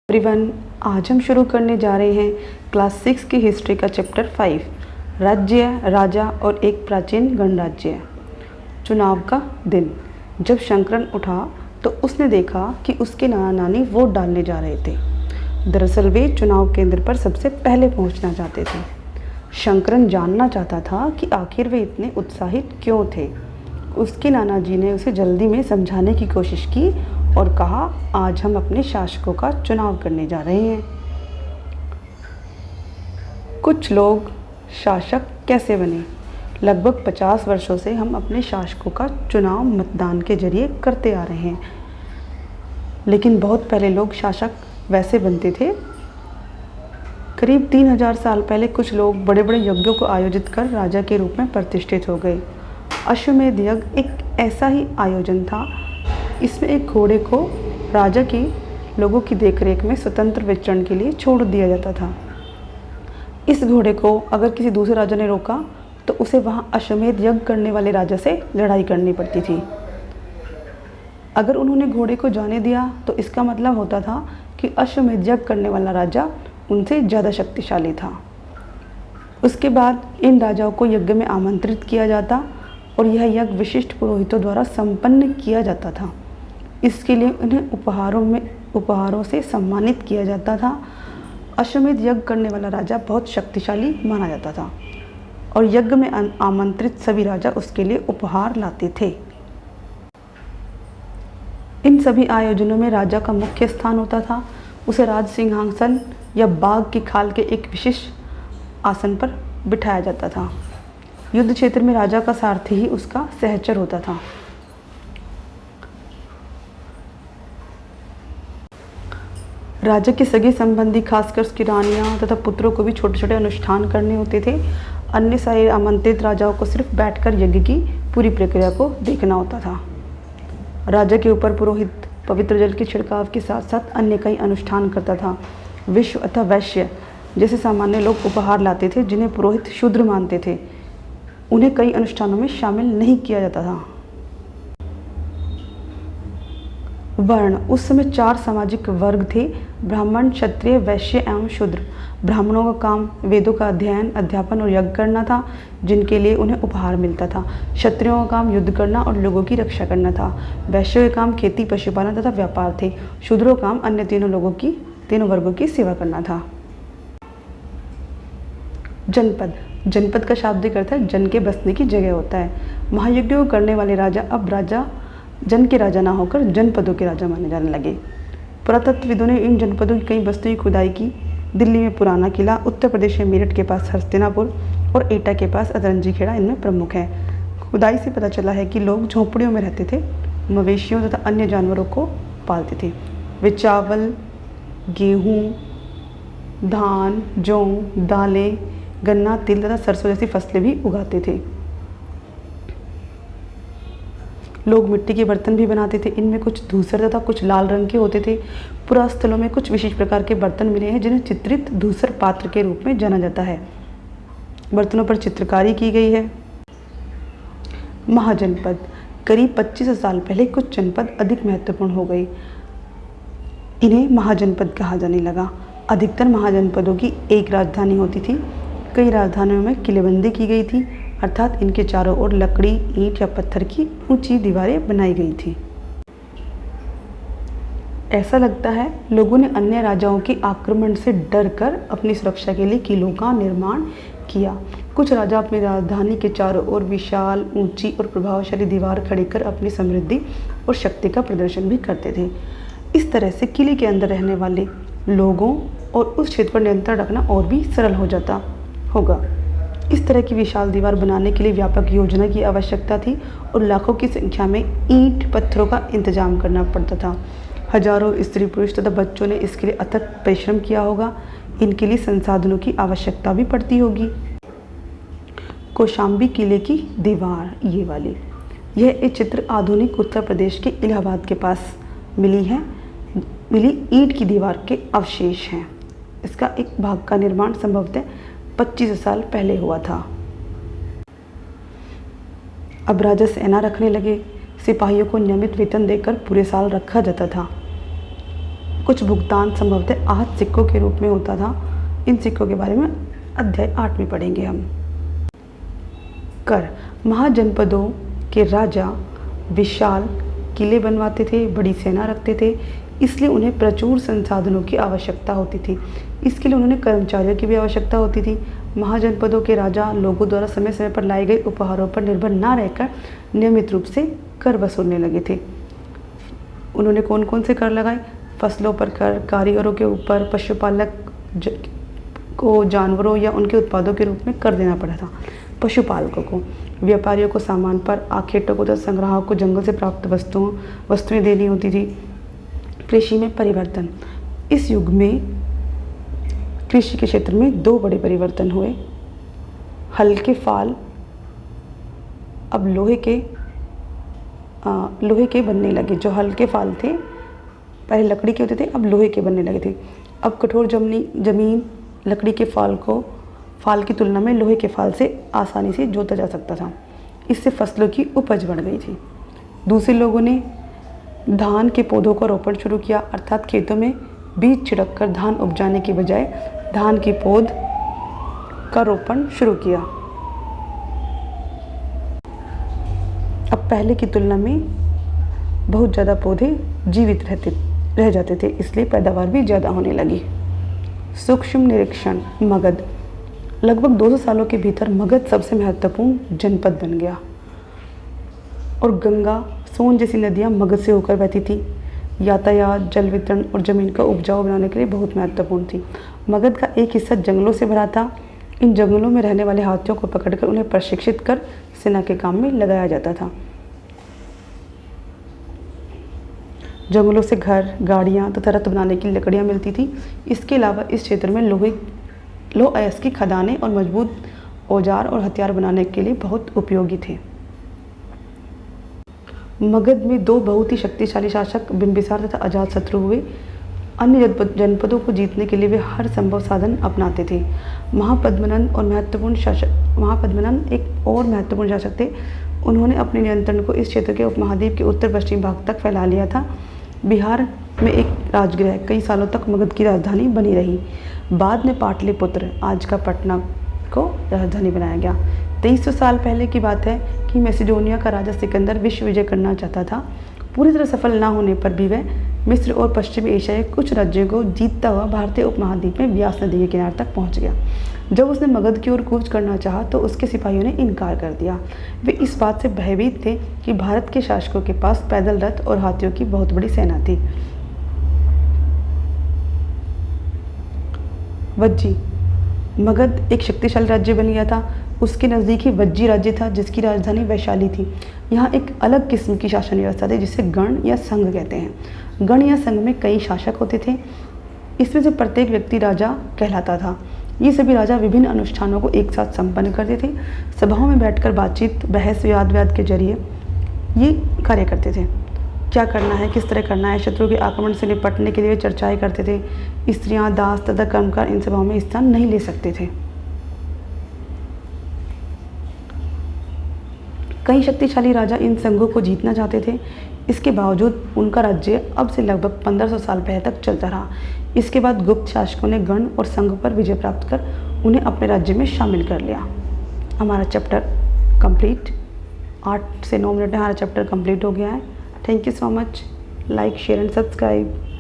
Everyone, आज हम शुरू करने जा रहे हैं क्लास 6 की हिस्ट्री का चैप्टर 5, राज्य, राजा और एक प्राचीन गणराज्य। चुनाव का दिन। जब शंकरन उठा तो उसने देखा कि उसके नाना नानी वोट डालने जा रहे थे। दरअसल वे चुनाव केंद्र पर सबसे पहले पहुंचना चाहते थे। शंकरन जानना चाहता था कि आखिर वे इतने उत्साहित क्यों थे। उसके नाना जी ने उसे जल्दी में समझाने की कोशिश की और कहा, आज हम अपने शासकों का चुनाव करने जा रहे हैं। कुछ लोग शासक कैसे बने? लगभग 50 वर्षों से हम अपने शासकों का चुनाव मतदान के जरिए करते आ रहे हैं। लेकिन बहुत पहले लोग शासक वैसे बनते थे। करीब 3000 साल पहले कुछ लोग बड़े बड़े यज्ञों को आयोजित कर राजा के रूप में प्रतिष्ठित हो गए। अश्वमेध यज्ञ एक ऐसा ही आयोजन था। इसमें एक घोड़े को राजा के लोगों की देखरेख में स्वतंत्र विचरण के लिए छोड़ दिया जाता था। इस घोड़े को अगर किसी दूसरे राजा ने रोका तो उसे वहां अश्वमेध यज्ञ करने वाले राजा से लड़ाई करनी पड़ती थी। अगर उन्होंने घोड़े को जाने दिया तो इसका मतलब होता था कि अश्वमेध यज्ञ करने वाला राजा उनसे ज़्यादा शक्तिशाली था। उसके बाद इन राजाओं को यज्ञ में आमंत्रित किया जाता और यह यज्ञ विशिष्ट पुरोहितों द्वारा संपन्न किया जाता था। इसके लिए उन्हें उपहारों से सम्मानित किया जाता था। अश्वमेध यज्ञ करने वाला राजा बहुत शक्तिशाली माना जाता था और यज्ञ में आमंत्रित सभी राजा उसके लिए उपहार लाते थे। इन सभी आयोजनों में राजा का मुख्य स्थान होता था। उसे राज सिंहासन या बाघ की खाल के एक विशिष्ट आसन पर बिठाया जाता था। युद्ध क्षेत्र में राजा का सारथी ही उसका सहचर होता था। राजा के सगे संबंधी, खासकर उसकी रानियां तथा पुत्रों को भी छोटे छोटे अनुष्ठान करने होते थे। अन्य सारे आमंत्रित राजाओं को सिर्फ बैठकर यज्ञ की पूरी प्रक्रिया को देखना होता था। राजा के ऊपर पुरोहित पवित्र जल के छिड़काव के साथ साथ अन्य कई अनुष्ठान करता था। विश्व अथवा वैश्य जैसे सामान्य लोग उपहार लाते थे, जिन्हें पुरोहित शूद्र मानते थे। उन्हें कई अनुष्ठानों में शामिल नहीं किया जाता था। वर्ण। उस समय 4 सामाजिक वर्ग थे: ब्राह्मण, क्षत्रिय, वैश्य एवं शूद्र। ब्राह्मणों का काम वेदों का अध्ययन, अध्यापन और यज्ञ करना था, जिनके लिए उन्हें उपहार मिलता था। क्षत्रियों का काम युद्ध करना और लोगों की रक्षा करना था। वैश्यों के काम खेती, पशुपालन तथा व्यापार थे। शूद्रों का काम अन्य तीनों वर्गों की सेवा करना था। जनपद। जनपद का शाब्दिक अर्थ है जन के बसने की जगह होता है। महायज्ञों को करने वाले राजा अब जन के राजा ना होकर जनपदों के राजा माने जाने लगे। पुरातत्वविदों ने इन जनपदों की कई वस्तुओं की खुदाई की। दिल्ली में पुराना किला, उत्तर प्रदेश में मेरठ के पास हस्तिनापुर और एटा के पास अतरंजी खेड़ा इनमें प्रमुख है। खुदाई से पता चला है कि लोग झोंपड़ियों में रहते थे, मवेशियों तथा अन्य जानवरों को पालते थे। वे चावल, गेहूँ, धान, जौ, दालें, गन्ना, तिल तथा सरसों जैसी फसलें भी उगाते थे। लोग मिट्टी के बर्तन भी बनाते थे। इनमें कुछ धूसर तथा कुछ लाल रंग के होते थे। पुरास्थलों में कुछ विशेष प्रकार के बर्तन मिले हैं, जिन्हें चित्रित धूसर पात्र के रूप में जाना जाता है। बर्तनों पर चित्रकारी की गई है। महाजनपद। करीब 25 साल पहले कुछ जनपद अधिक महत्वपूर्ण हो गए। इन्हें महाजनपद कहा जाने लगा। अधिकतर महाजनपदों की एक राजधानी होती थी। कई राजधानियों में किलेबंदी की गई थी, अर्थात इनके चारों ओर लकड़ी, ईंट या पत्थर की ऊंची दीवारें बनाई गई थी। ऐसा लगता है लोगों ने अन्य राजाओं के आक्रमण से डरकर अपनी सुरक्षा के लिए किलों का निर्माण किया। कुछ राजा अपनी राजधानी के चारों ओर विशाल, ऊंची और प्रभावशाली दीवार खड़ी कर अपनी समृद्धि और शक्ति का प्रदर्शन भी करते थे। इस तरह से किले के अंदर रहने वाले लोगों और उस क्षेत्र पर नियंत्रण रखना और भी सरल हो जाता होगा। इस तरह की विशाल दीवार बनाने के लिए व्यापक योजना की आवश्यकता थी और लाखों की संख्या में ईंट पत्थरों का इंतजाम करना पड़ता था। हजारों स्त्री, पुरुष तथा बच्चों ने इसके लिए अथक परिश्रम किया होगा। इनके लिए संसाधनों की आवश्यकता भी पड़ती होगी। कौशाम्बी किले की दीवार, ये वाली, यह एक चित्र आधुनिक उत्तर प्रदेश के इलाहाबाद के पास मिली ईंट की दीवार के अवशेष हैं। इसका एक भाग का निर्माण संभवतः 25 साल पहले हुआ था। अब राजा सेना रखने लगे। सिपाहियों को नियमित वेतन देकर पूरे साल रखा जाता था। कुछ भुगतान संभवतः आहत सिक्कों के रूप में होता था। इन सिक्कों के बारे में अध्याय 8 में पढ़ेंगे हम। कर। महाजनपदों के राजा विशाल किले बनवाते थे, बड़ी सेना रखते थे, इसलिए उन्हें प्रचुर संसाधनों की आवश्यकता होती थी। इसके लिए उन्होंने कर्मचारियों की भी आवश्यकता होती थी। महाजनपदों के राजा लोगों द्वारा समय समय पर लाए गए उपहारों पर निर्भर न रहकर नियमित रूप से कर वसूलने लगे थे। उन्होंने कौन कौन से कर लगाए? फसलों पर कर, कारीगरों के ऊपर, पशुपालक को जानवरों या उनके उत्पादों के रूप में कर देना पड़ा था, पशुपालकों को, व्यापारियों को सामान पर, आखेटों को तथा संग्राहकों को जंगल से प्राप्त वस्तुएं देनी होती थी। कृषि में परिवर्तन। इस युग में कृषि के क्षेत्र में 2 बड़े परिवर्तन हुए। हल के फाल अब लोहे के बनने लगे। जो हल के फाल थे पहले लकड़ी के होते थे, अब लोहे के बनने लगे थे। अब कठोर जमीन लकड़ी के फाल की तुलना में लोहे के फाल से आसानी से जोता जा सकता था। इससे फसलों की उपज बढ़ गई थी। दूसरे लोगों ने धान के पौधों का रोपण शुरू किया, अर्थात खेतों में बीज छिड़ककर धान उपजाने के बजाय धान की पौध का रोपण शुरू किया। अब पहले की तुलना में बहुत ज़्यादा पौधे जीवित रह जाते थे, इसलिए पैदावार भी ज़्यादा होने लगी। सूक्ष्म निरीक्षण। मगध। लगभग 200 सालों के भीतर मगध सबसे महत्वपूर्ण जनपद बन गया और गंगा, सोन जैसी नदियाँ मगध से होकर बहती थी। यातायात, जल वितरण और ज़मीन का उपजाऊ बनाने के लिए बहुत महत्वपूर्ण थी। मगध का एक हिस्सा जंगलों से भरा था। इन जंगलों में रहने वाले हाथियों को पकड़कर उन्हें प्रशिक्षित कर सेना के काम में लगाया जाता था। जंगलों से घर, गाड़ियाँ तथा रथ बनाने की लकड़ियाँ मिलती थी। इसके अलावा इस क्षेत्र में लौह अयस्क की खदानें और मजबूत औजार और हथियार बनाने के लिए बहुत उपयोगी थे। मगध में 2 बहुत ही शक्तिशाली शासक बिंबिसार तथा अजातशत्रु हुए। अन्य जनपदों को जीतने के लिए वे हर संभव साधन अपनाते थे। महापद्मनंद एक और महत्वपूर्ण शासक थे। उन्होंने अपने नियंत्रण को इस क्षेत्र के उपमहाद्वीप के उत्तर पश्चिमी भाग तक फैला लिया था। बिहार में एक राजगृह कई सालों तक मगध की राजधानी बनी रही। बाद में पाटलिपुत्र, आज का पटना, को राजधानी बनाया गया। 2300 साल पहले की बात है कि मैसिडोनिया का राजा सिकंदर विश्व विजय करना चाहता था। पूरी तरह सफल न होने पर भी वह मिस्र और पश्चिमी एशिया के कुछ राज्यों को जीतता हुआ भारतीय उपमहाद्वीप में व्यास नदी के किनारे तक पहुंच गया। जब उसने मगध की ओर कूच करना चाहा तो उसके सिपाहियों ने इनकार कर दिया। वे इस बात से भयभीत थे कि भारत के शासकों के पास पैदल रथ और हाथियों की बहुत बड़ी सेना थी। वज्जी। मगध एक शक्तिशाली राज्य बन गया था। उसके नज़दीक ही वज्जी राज्य था जिसकी राजधानी वैशाली थी। यहाँ एक अलग किस्म की शासन व्यवस्था थी जिसे गण या संघ कहते हैं। गण या संघ में कई शासक होते थे। इसमें से प्रत्येक व्यक्ति राजा कहलाता था। ये सभी राजा विभिन्न अनुष्ठानों को एक साथ संपन्न करते थे। सभाओं में बैठकर बातचीत, बहस, वाद के जरिए ये कार्य करते थे। क्या करना है, किस तरह करना है, शत्रु के आक्रमण से निपटने के लिए चर्चाएं करते थे। स्त्रियां, दास तथा कर्मकार इन सभाओं में स्थान नहीं ले सकते थे। कई शक्तिशाली राजा इन संघों को जीतना चाहते थे। इसके बावजूद उनका राज्य अब से लगभग 1500 साल पहले तक चलता रहा। इसके बाद गुप्त शासकों ने गण और संघ पर विजय प्राप्त कर उन्हें अपने राज्य में शामिल कर लिया। हमारा चैप्टर कंप्लीट, 8 से 9 मिनट में हमारा चैप्टर कंप्लीट हो गया है। Thank you so much. Like, share and subscribe.